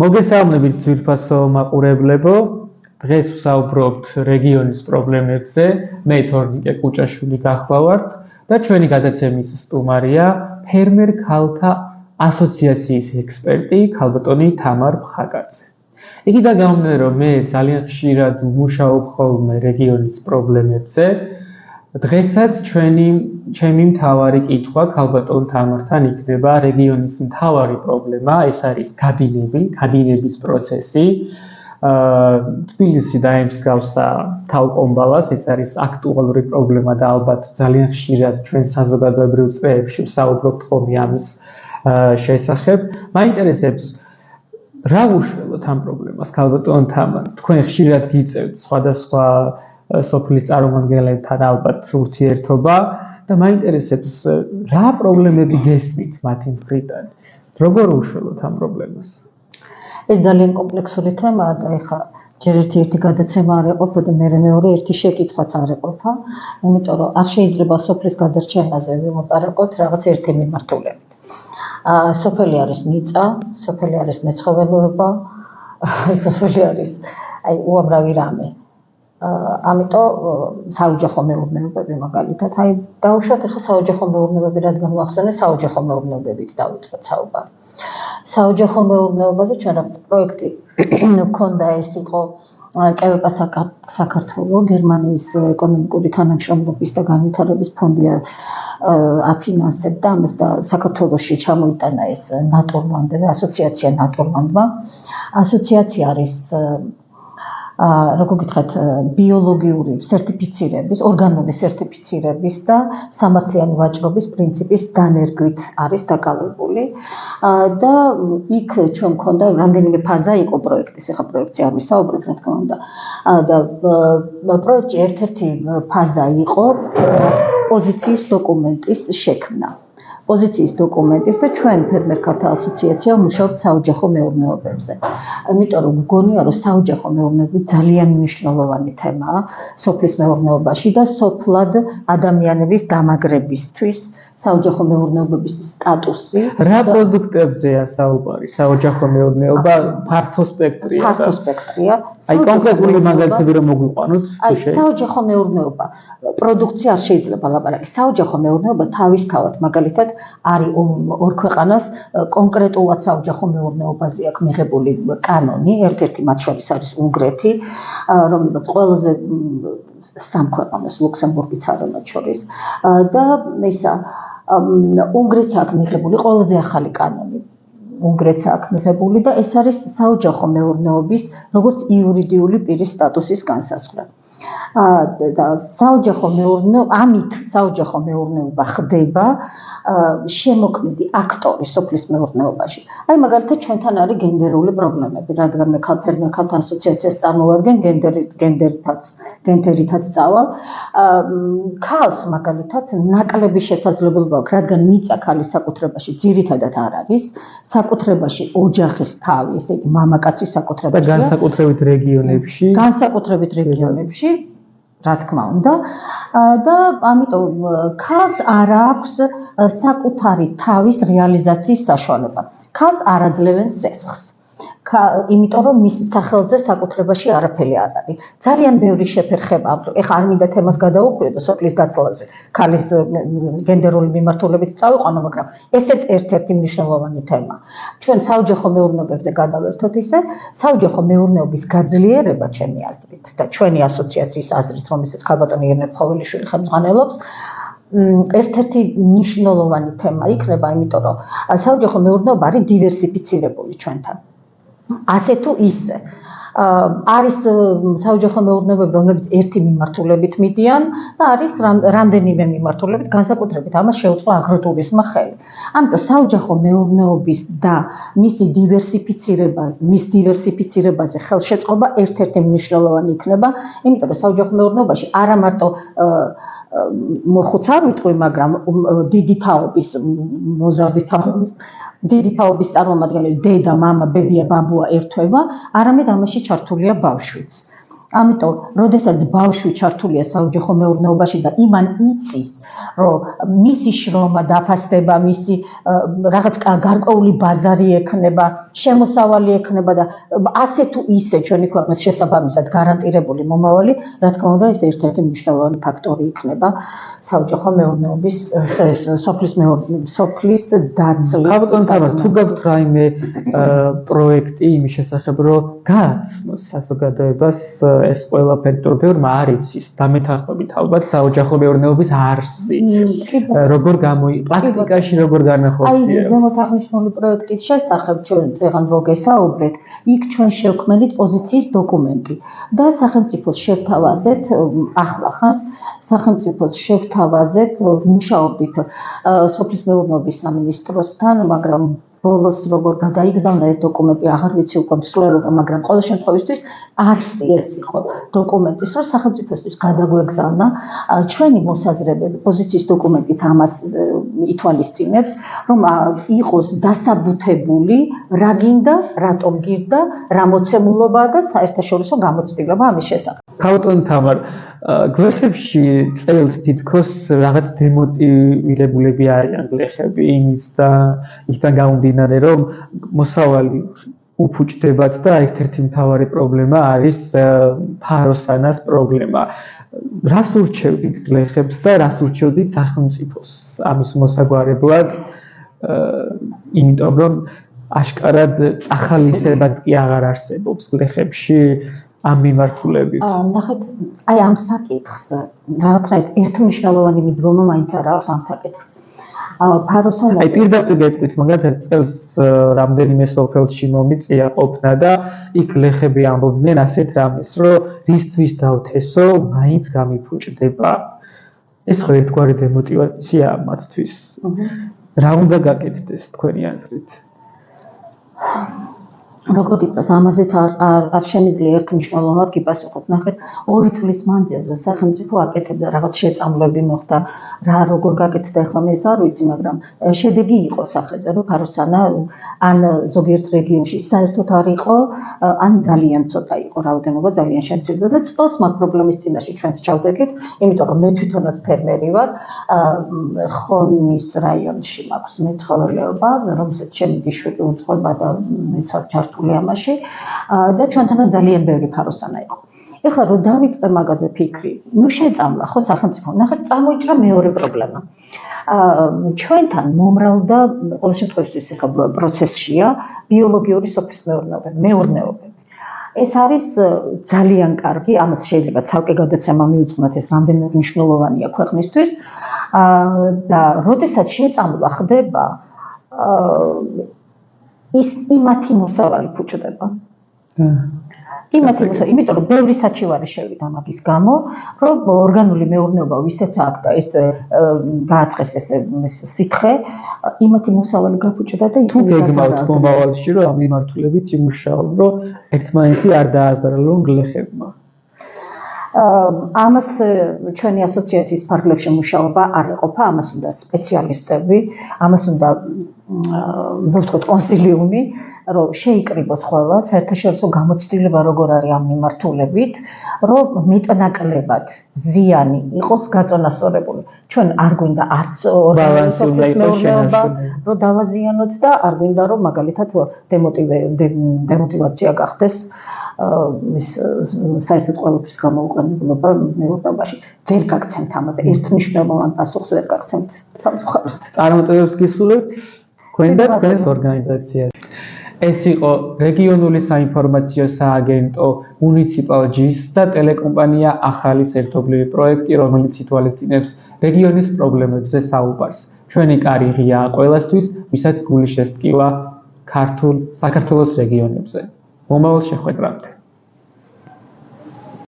მოგესალმებით ძვირფასო მაყურებლებო, დღეს ვსაუბრობთ რეგიონის პრობლემებზე. მე თორნიკე კუჭაშვილი გახლავართ და ჩვენი გადაცემის სტუმარია ფერმერ ქალთა ასოციაციის ექსპერტი ქალბატონი თამარ მხაკაძე. იგი დაგამნა რომ მე ძალიან ხშირად ვმუშაობ ხოლმე რეგიონის პრობლემებზე. დღესაც ჩემი მთავარი კითხვა ქალბატონ თამართან იქნება რეგიონის მთავარი პრობლემა, ეს არის გადინების პროცესი. თბილისი დაემსგავსა თავკომბალას, ეს არის აქტუალური პრობლემა და ალბათ ძალიან ხშირად ჩვენ საზოგადოებრივ წრეებში ვსაუბრობთ ხოლმე ამის შესახებ. მაინტერესებს რა უშველოთ ამ პრობლემას ქალბატონ თამარ? თქვენ ხშირად გიწევთ სხვადასხვა სოფლის წარმომადგენლებთან ალბათ ურთიერთობა და მაინტერესებს რა პრობლემები გესმით მათი მხრიდან? როგორ უშველოთ ამ პრობლემას? ეს ძალიან კომპლექსური თემაა და ეხლა ჯერ ერთი გადაცემა არ ეყოფა და მეორე ერთი შეკითხვაც არ ეყოფა, იმიტომ რომ არ შეიძლება სოფლის გადარჩენაზე ვილაპარაკოთ რაღაც ერთი მიმართულებით. სოფელი არის მიწა, სოფელი არის მეცხოველეობა, სოფელი არის უამრავი რამე. ამიტომ საოჯახო მეურნეობები მაგალითად, დავუშვათ ახლა საოჯახო მეურნეობები, რადგან ვახსენე საოჯახო მეურნეობებით დავიწყოთ საუბარი. საოჯახო მეურნეობაზე ჩვენ რაღაც პროექტი მქონდა, ეს იყო კევეპა საქართველო, გერმანიის ეკონომიკური თანამშრომლობის და განვითარების ფონდი აფინანსებდა ამას და საქართველოში ჩამოიტანა ეს ნატურლანდები, ასოციაცია ნატურლანდმა. ასოციაცია არის როგორ გითხრათ, ბიოლოგიური სერტიფიცირების, ორგანული სერტიფიცირების და სამართლიანი ვაჭრობის პრინციპის დანერგვით არის დაკავებული და იქ ჩვენ მქონდა რამდენიმე ფაზა იყო პროექტის, ახლა პროექტზე არ ვისაუბრებ, რა თქმა უნდა. და პროექტში ერთ-ერთი ფაზა იყო პოზიციის დოკუმენტის შექმნა. პოზიციის დოკუმენტის და ჩვენ ფერმერ ქალთა ასოციაცია ვმუშაობთ საოჯახო მეურნეობებზე. იმიტომ რომ მგონია რომ საოჯახო მეურნეობები ძალიან მნიშვნელოვანი თემაა სოფლის მეურნეობაში და სოფლად ადამიანების დამაგრებისთვის საოჯახო მეურნეობების სტატუსი. რა პროდუქტებზეა საუბარი? საოჯახო მეურნეობა ფართო სპექტრია. ფართო სპექტრია. აი კონკრეტული მაგალითები რომ მოგვიყვანოთ, აი საოჯახო მეურნეობა პროდუქცია არ შეიძლება ლაპარაკი. საოჯახო მეურნეობა თავისთავად მაგალითად არის ორ ქვეყანას კონკრეტულად საოჯახო მეურნეობაზე აქვს მიღებული კანონი, ერთ-ერთი მათ შორის არის უნგრეთი, რომელსაც ყველაზე სამ ქვეყანას ლუქსემბურგიც არის მათ შორის და ისა უნგრეთს აქვს მიღებული ყველაზე ახალი კანონი. უნგრეთს აქვს მიღებული და ეს არის საოჯახო მეურნეობის როგორც იურიდიული პირის სტატუსის განსაზღვრა. და ამით საოჯახო მეურნეობა ხდება შემოქმედი აქტორი სოფლის მეურნეობაში. აი მაგალითად ჩვენთან არის გენდერული პრობლემები, რადგან მე ფერმერ ქალთა ასოციაციას წარმოვადგენ გენდერითაც წავალ. ქალს მაგალითად ნაკლები შესაძლებლობა აქვს, რადგან მიწა ქალის საკუთრებაში ძირითადად არ არის, საკუთრებაში ოჯახის თავი, ესე იგი მამაკაცის საკუთრებაში და განსაკუთრებით რეგიონებში, რა თქმა უნდა, და ამიტომ ქალს არ აქვს საკუთარი თავის რეალიზაციის საშუალება. ქალს არ აძლევენ სესხს. იმიტომ რომ მის სახელზე საკუთრებაში არაფერი არ არის. ძალიან ბევრი შეფერხება აქვს. ეხლა არ მინდა თემას გადავუხვიო სოფლის დაცლაზე. ქალის გენდერული მიმართულებით წავიყვანო, მაგრამ ესეც ერთ-ერთი მნიშვნელოვანი თემა. ჩვენ საოჯახო მეურნეობებზე გადავერთოთ ისე, საოჯახო მეურნეობის გაძლიერება ჩემი აზრით და ჩვენი ასოციაციის აზრით, რომელსაც ქალბატონი ირნე ფხოველიშვილი ხელმძღვანელობს, ერთ-ერთი მნიშვნელოვანი თემა იქნება, იმიტომ რომ საოჯახო მეურნეობა არის დივერსიფიცირებული ჩვენთან. ასე თუ ისე არის საოჯახო მეურნეობები, რომლებიც ერთი მიმართულებით მიდიან და არის რამდენიმე მიმართულებით, განსაკუთრებით ამას შეუწყო აგროტურიზმმა ხელი. ამიტომ საოჯახო მეურნეობის და მის დივერსიფიცირებაზე ხელშეწყობა ერთ-ერთი მნიშვნელოვანი იქნება, იმიტომ რომ საოჯახო მეურნეობაში არა მარტო მოხუც არ ვიტყვი, მაგრამ დიდი თაობის მოზარდი თაობის წარმომადგენელი დედა, მამა, ბებია, ბაბუა ერთვება, არამედ ამაში ჩართულია ბავშვიც. ამიტომ, როდესაც ბავშვი ჩართულია საოჯახო მეურნეობაში და იმან იცის, რომ მისი შრომა დაფასდება, მისი რაღაც გარკვეული ბაზარი ექნება, შემოსავალი ექნება და ასე თუ ისე ჩვენი ქვეყნის შესაბამისად გარანტირებული მომავალი, რა თქმა უნდა, ეს ერთ-ერთი მნიშვნელოვანი ფაქტორი იქნება საოჯახო მეურნეობის სოფლის დაცვის. ბატონო, თუ გაქვთ რაიმე პროექტი იმის შესახებ, რომ გააცნოს საზოგადოებას ეს ყველაფერი თორემ არ იცის დამეთანხმებით ალბათ საოჯახო მეურნეობის არსი როგორ პრაქტიკაში როგორ განახორციელებს აი ზემოთ აღნიშნული პროექტის შესახებ ჩვენ წეგან რო გესაუბრეთ იქ ჩვენ შევქმნით პოზიციის დოკუმენტი და სახელმწიფოს შევთავაზეთ ახლა ხანს სახელმწიფოს შევთავაზეთ მუშაობდით სოფლის მეურნეობის სამინისტროსთან მაგრამ ბოლოს როგორ გადაიგზავნა ეს დოკუმენტი აღარ ვიცი უკვე მსვლელობა მაგრამ ყოველ შემთხვევაში არსი ეს იყო დოკუმენტის რომ სახელმწიფოსთვის გადაგვეგზავნა ჩვენი მოსაზრებები პოზიციის დოკუმენტიც ამას ითვალისწინებს რომ იყოს დასაბუთებული რა გინდა რატომ გირდა რა მოცემულობაა და საერთაშორისო გამოცდილება ამის შესახებ ბატონო თამარ გლეხებში წელს თითქოს რაღაც დემოტივირებულები არიან გლეხები იმისთან გამომდინარე რომ მოსავალი უფუჭდებათ და ერთ-ერთი მთავარი პრობლემა არის ფაროსანას პრობლემა. რას ურჩევდით გლეხებს და რას ურჩევდით სახელმწიფოს ამის მოსაგვარებლად? იმიტომ რომ აშკარად წახალისებაც კი აღარ არსებობს გლეხებში ამ მიმართულებით. ნახეთ, აი ამ საკითხს რაღაცნაირად ერთმნიშვნელოვანი მიდგომა მაინც არ აქვს ამ საკითხს. ფაროსანას აი პირდაპირ გეტყვით, მაგალითად წელს რამდენიმე სოფელში მომიწია ყოფნა და იქ გლეხები ამბობდნენ ასეთ რამეს, რომ რისთვის დავთესო, მაინც გამიფუჭდება. ეს ხო ერთგვარი დემოტივაციაა მათთვის. რა უნდა გაკეთდეს თქვენი აზრით? როგორ იყოს ამაზეც არ შემიძლია ერთ მნიშვნელოვნად გიპასუხოთ. ნახეთ, 2 წლის მანძილზე სახელმწიფო აკეთებდა რაღაც შეწამლები მოხდა, რა როგორ გაკეთდა ახლა მე ეს არ ვიცი, მაგრამ შედეგი იყო სახეზე, რომ ფაროსანა ან ზოგიერთ რეგიონში საერთოდ არ იყო, ან ძალიან ცოტა იყო რაოდენობა, ძალიან შემცირდა და წელს მაგ პრობლემის წინაშე ჩვენც ჩავდეგეთ, იმიტომ რომ მე თვითონაც ფერმერი ვარ, ხონის რაიონში მაქვს მეცხოველეობა, რომელსაც ჩემი დიშვილი უძღვება და მეც ვარ ჩართული ამაში და ჩვენთანაც ძალიან ბევრი ფაროსანა იყო. ეხლა რომ დავიწყე მაგაზე ფიქრი, ნუ შეწამლა ხო სახელმწიფო. ნახეთ, წარმოიჭრა მეორე პრობლემა. ჩვენთან მომრავლდა ყოველ შემთხვევაში ეხლა პროცესშია ბიოლოგიური სოფლის მეურნეობები. ეს არის ძალიან კარგი, ამას შეიძლება ცალკე გადაცემა მიუძღვნათ, ეს რამდენად მნიშვნელოვანია ქვეყნისთვის და როდესაც შეწამლა ხდება ის იმათი მოსავალი ფუჭდება. იმიტომ რომ ბევრი საჩივარი შევიდა მაგის გამო, რომ ორგანული მეურნეობა ვისაც აქვს და ეს გაასხეს ეს სითხე, იმათი მოსავალი გაფუჭდა და ისინი გეგმავთ მომავალში, რომ ამ მიმართულებით იმუშაონ, რომ ერთმანეთი არ დააზარალონ გლეხებმა. ამას ჩვენი ასოციაციის ფარგლებში მუშაობა არ ეყოფა, ამას უნდა სპეციალისტები, ამას უნდა ვთქვათ კონსილიუმი, რომ შეიკრიბოს ყველა საერთაშორისო გამოცდილება როგორ არის ამ მიმართულებით, რომ მეტნაკლებად ზიანი იყოს გაწონასწორებული. ჩვენ არ გვინდა არც მეურნეობა, რომ დავაზიანოთ და არ გვინდა რომ მაგალითად დემოტივაცია გახდეს ის საერთოდ ყველაფრის გამოუყენებლობა მეურნეობაში. ვერ გაგცემთ ამაზე, ერთ მნიშვნელოვან პასუხს ვერ გაგცემთ სამწუხაროდ. წარმატებებს გისურვებთ თქვენ და თქვენს ორგანიზაციას. ეს იყო რეგიონული საინფორმაციო სააგენტო მუნიციპალ ჯის და ტელეკომპანია ახალის ერთობლივი პროექტი, რომელიც ითვალისწინებს რეგიონის პრობლემებზე საუბარს. ჩვენი კარი ღიაა ყველასთვის, ვისაც გული შესტკივა საქართველოს რეგიონებზე. მომავალ შეხვედრამდე.